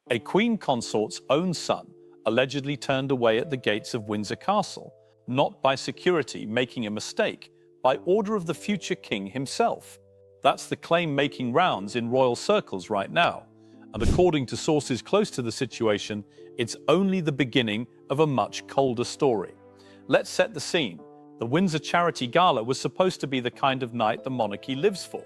A queen consort's own son allegedly turned away at the gates of Windsor Castle, not by security making a mistake, by order of the future king himself. That's the claim making rounds in royal circles right now, and according to sources close to the situation, it's only the beginning of a much colder story. Let's set the scene. The Windsor Charity Gala was supposed to be the kind of night the monarchy lives for.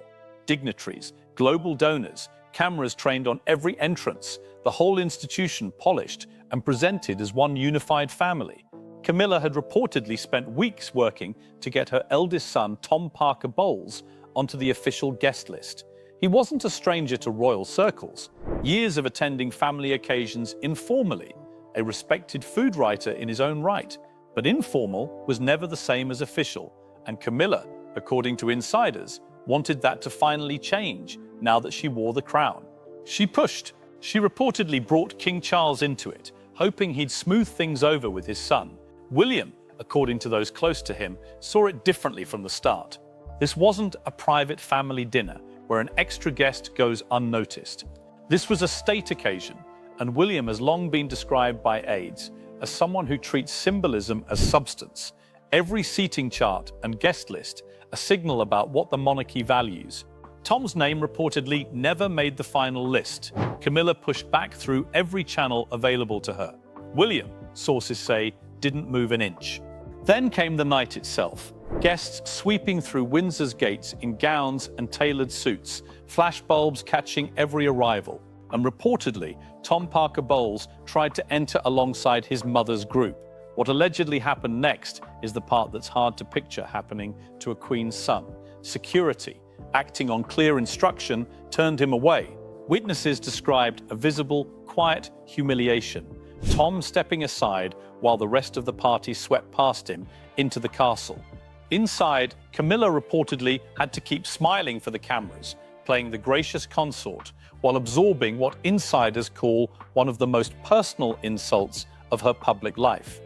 Dignitaries, global donors, cameras trained on every entrance, the whole institution polished and presented as one unified family. Camilla had reportedly spent weeks working to get her eldest son, Tom Parker Bowles, onto the official guest list. He wasn't a stranger to royal circles, years of attending family occasions informally, a respected food writer in his own right. But informal was never the same as official, and Camilla, according to insiders, wanted that to finally change now that she wore the crown. She pushed. She reportedly brought King Charles into it, hoping he'd smooth things over with his son. William, according to those close to him, saw it differently from the start. This wasn't a private family dinner where an extra guest goes unnoticed. This was a state occasion, and William has long been described by aides as someone who treats symbolism as substance. Every seating chart and guest list a signal about what the monarchy values. Tom's name reportedly never made the final list. Camilla pushed back through every channel available to her. William, sources say, didn't move an inch. Then came the night itself. Guests sweeping through Windsor's gates in gowns and tailored suits, flashbulbs catching every arrival. And reportedly, Tom Parker Bowles tried to enter alongside his mother's group. What allegedly happened next is the part that's hard to picture happening to a queen's son. Security, acting on clear instruction, turned him away. Witnesses described a visible, quiet humiliation. Tom stepping aside while the rest of the party swept past him into the castle. Inside, Camilla reportedly had to keep smiling for the cameras, playing the gracious consort, while absorbing what insiders call one of the most personal insults of her public life.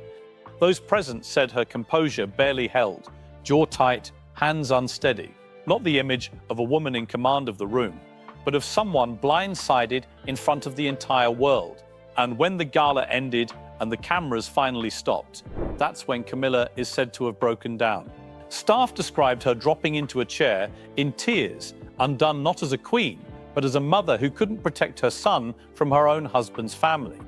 Those present said her composure barely held, jaw tight, hands unsteady, not the image of a woman in command of the room, but of someone blindsided in front of the entire world. And when the gala ended and the cameras finally stopped, that's when Camilla is said to have broken down. Staff described her dropping into a chair in tears, undone not as a queen, but as a mother who couldn't protect her son from her own husband's family.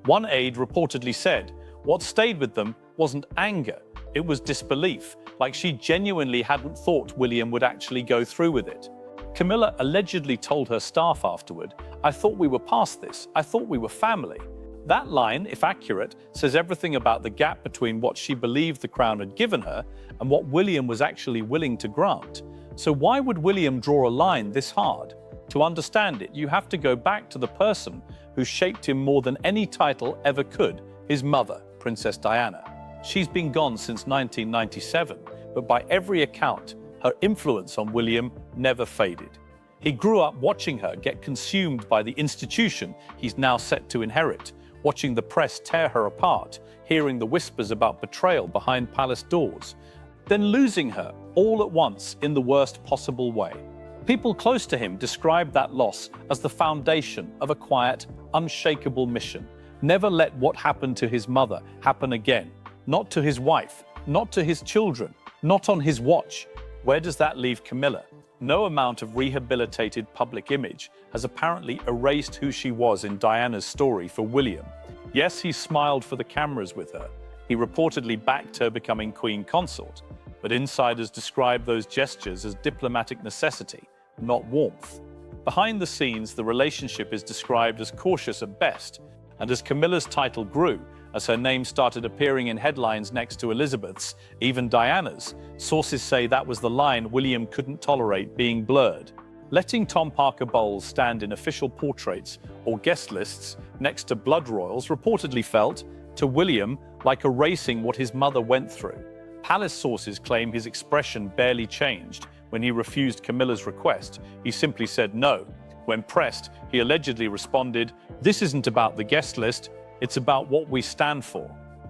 One aide reportedly said, what stayed with them wasn't anger, it was disbelief, like she genuinely hadn't thought William would actually go through with it. Camilla allegedly told her staff afterward, I thought we were past this, I thought we were family. That line, if accurate, says everything about the gap between what she believed the crown had given her and what William was actually willing to grant. So why would William draw a line this hard? To understand it, you have to go back to the person who shaped him more than any title ever could, his mother, Princess Diana. She's been gone since 1997, but by every account, her influence on William never faded. He grew up watching her get consumed by the institution he's now set to inherit, watching the press tear her apart, hearing the whispers about betrayal behind palace doors, then losing her all at once in the worst possible way. People close to him described that loss as the foundation of a quiet, unshakable mission. Never let what happened to his mother happen again. Not to his wife, not to his children, not on his watch. Where does that leave Camilla? No amount of rehabilitated public image has apparently erased who she was in Diana's story for William. Yes, he smiled for the cameras with her. He reportedly backed her becoming queen consort. But insiders describe those gestures as diplomatic necessity, not warmth. Behind the scenes, the relationship is described as cautious at best, and as Camilla's title grew, as her name started appearing in headlines next to Elizabeth's, even Diana's, sources say that was the line William couldn't tolerate being blurred. Letting Tom Parker Bowles stand in official portraits or guest lists next to blood royals reportedly felt, to William, like erasing what his mother went through. Palace sources claim his expression barely changed when he refused Camilla's request. He simply said no. When pressed, he allegedly responded, "This isn't about the guest list, it's about what we stand for."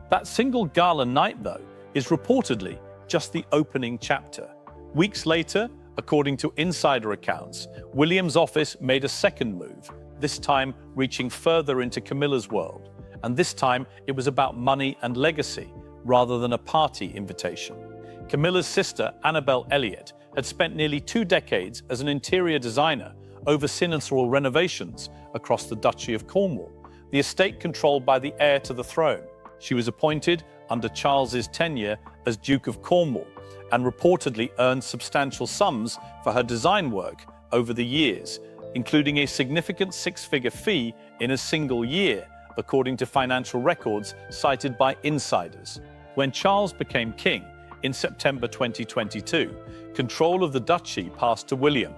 That single gala night, though, is reportedly just the opening chapter. Weeks later, according to insider accounts, William's office made a second move. this time reaching further into Camilla's world. And this time it was about money and legacy, rather than a party invitation. Camilla's sister, Annabelle Elliot, had spent nearly 2 decades as an interior designer, overseeing renovations across the Duchy of Cornwall, the estate controlled by the heir to the throne. She was appointed under Charles's tenure as Duke of Cornwall and reportedly earned substantial sums for her design work over the years, including a significant 6-figure fee in a single year, according to financial records cited by insiders. When Charles became king in September 2022, control of the duchy passed to William.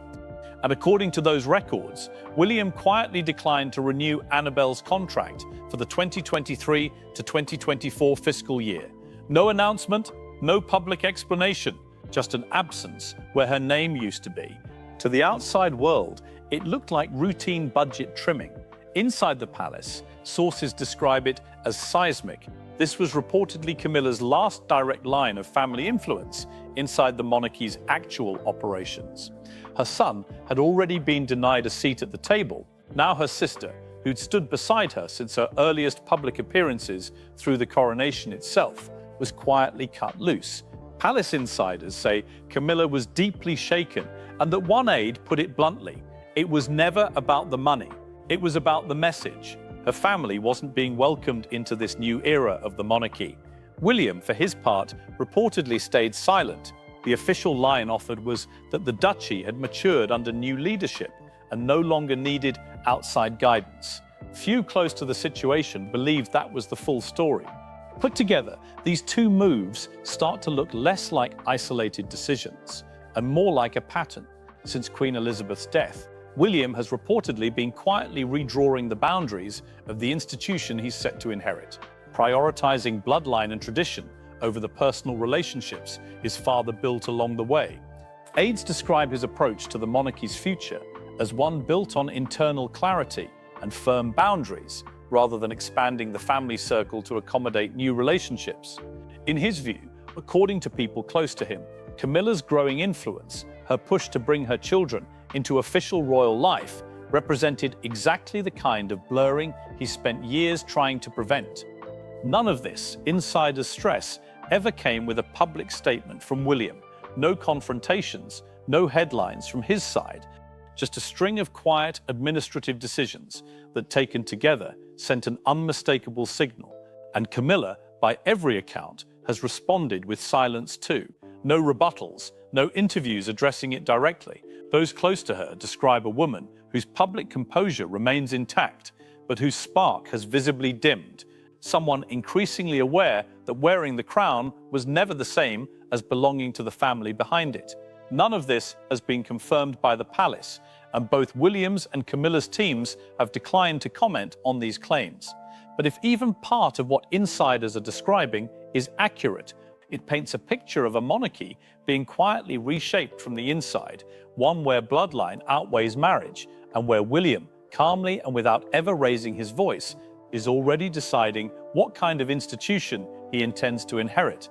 And according to those records, William quietly declined to renew Annabelle's contract for the 2023 to 2024 fiscal year. No announcement, no public explanation, just an absence where her name used to be. To the outside world, it looked like routine budget trimming. Inside the palace, sources describe it as seismic. This was reportedly Camilla's last direct line of family influence inside the monarchy's actual operations. Her son had already been denied a seat at the table. Now her sister, who'd stood beside her since her earliest public appearances through the coronation itself, was quietly cut loose. Palace insiders say Camilla was deeply shaken, and that one aide put it bluntly: it was never about the money, it was about the message. Her family wasn't being welcomed into this new era of the monarchy. William, for his part, reportedly stayed silent. The official line offered was that the duchy had matured under new leadership and no longer needed outside guidance. Few close to the situation believed that was the full story. Put together, these two moves start to look less like isolated decisions and more like a pattern. Since Queen Elizabeth's death, William has reportedly been quietly redrawing the boundaries of the institution he's set to inherit, prioritizing bloodline and tradition over the personal relationships his father built along the way. Aides describe his approach to the monarchy's future as one built on internal clarity and firm boundaries, rather than expanding the family circle to accommodate new relationships. In his view, according to people close to him, Camilla's growing influence, her push to bring her children into official royal life, represented exactly the kind of blurring he spent years trying to prevent. None of this insider stress ever came with a public statement from William. No confrontations, no headlines from his side, just a string of quiet administrative decisions that, taken together, sent an unmistakable signal. And Camilla, by every account, has responded with silence too. No rebuttals, no interviews addressing it directly. Those close to her describe a woman whose public composure remains intact, but whose spark has visibly dimmed. Someone increasingly aware that wearing the crown was never the same as belonging to the family behind it. None of this has been confirmed by the palace, and both William's and Camilla's teams have declined to comment on these claims. But if even part of what insiders are describing is accurate, it paints a picture of a monarchy being quietly reshaped from the inside, one where bloodline outweighs marriage, and where William, calmly and without ever raising his voice, is already deciding what kind of institution he intends to inherit.